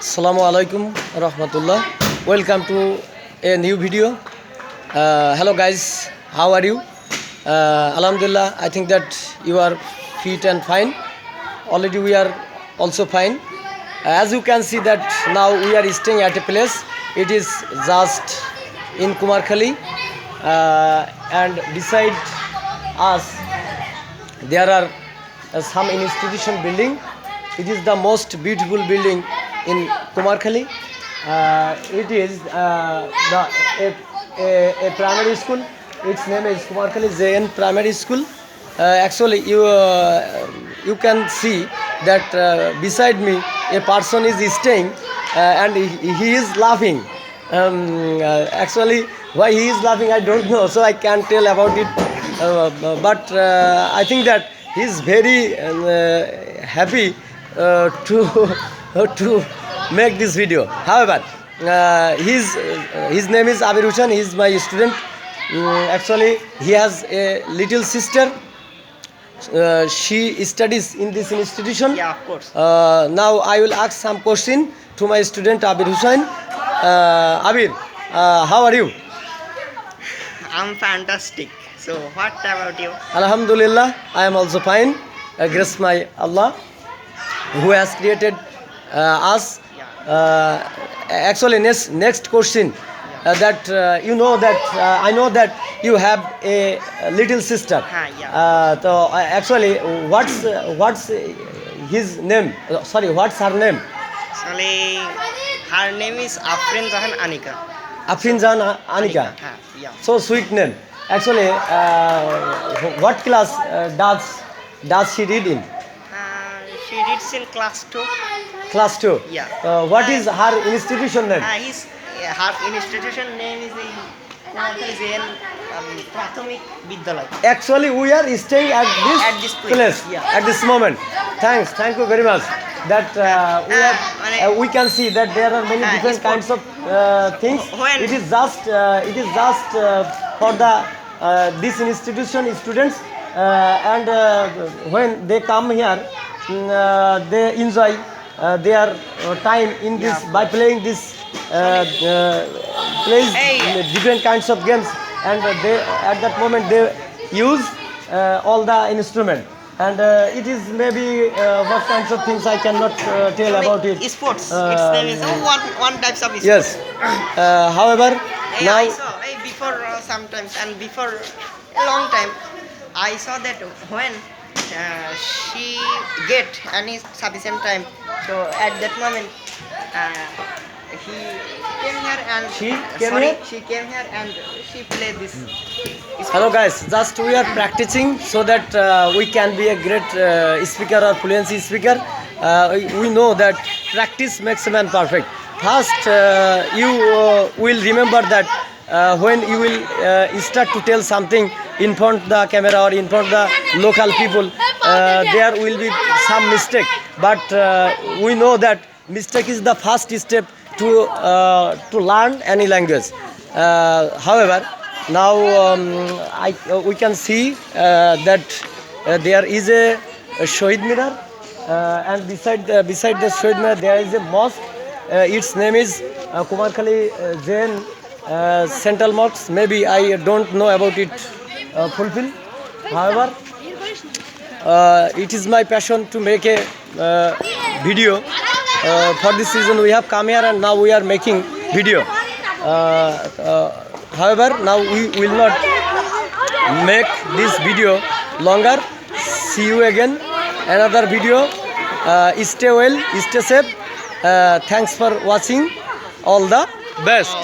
Assalamu alaikum rahmatullah. Welcome to a new video. Hello guys, how are you? Alhamdulillah, I think that you are fit and fine. Already we are also fine. As you can see that now we are staying at a place. It is just in Kumarkhali, and beside us there are some institution building. It is the most beautiful building in Kumarkhali. It is a primary school. Its name is Kumarkhali JN Primary School. Actually, you can see that beside me a person is staying, and he is laughing. Actually, why he is laughing I don't know, so I can't tell about it. But I think that he is very happy to make this video. However, his name is Abir Hussain. He is my student. Actually, he has a little sister. She studies in this institution. Yeah, of course. Now I will ask some question to my student Abir Hussain. Abir, how are you? I'm fantastic. So, what about you? Alhamdulillah, I am also fine. Grace my Allah, who has created us. Actually, next question. That you know that I know that you have a little sister. Yeah. So actually, what's his name? Sorry, what's her name? Actually, her name is Afrin Jahan Anika. Afrin Jahan Anika. Yeah. So sweet name. Actually, what class does she read in? She reads in class 2. Class 2. Yeah. What is her institution name? Her institution name is the Kumarkhali JN Prathamik Bidyalay. Actually, we are staying at this place Yeah. at this moment. Thank you very much. That we can see that there are many different kinds of things. When- It is just for the this institution students, and when they come here, they enjoy their time in this by playing this plays different kinds of games, and they at that moment they use all the instrument, and it is maybe what kinds of things I cannot tell about it. Sports. Its name is one types of sports. Yes. However, now I saw before sometimes and before a long time, I saw that when she get any sufficient time, so at that moment he came here and she came here and she played this. hello guys, just we are practicing so that we can be a great speaker or fluency speaker. We know that practice makes a man perfect. First, you will remember that when you will start to tell something in front of the camera or in front of the local people, there will be some mistake. But we know that mistake is the first step to learn any language. However, now we can see that there is a Shohid Minar, and beside the Shohid Minar there is a mosque. Its name is Kumarkhali Jain Central Mosque. Maybe I don't know about it fulfill. However, it is my passion to make a video. For this reason we have come here and now we are making video. However, now we will not make this video longer. See you again another video. Stay well, stay safe. Thanks for watching. All the best.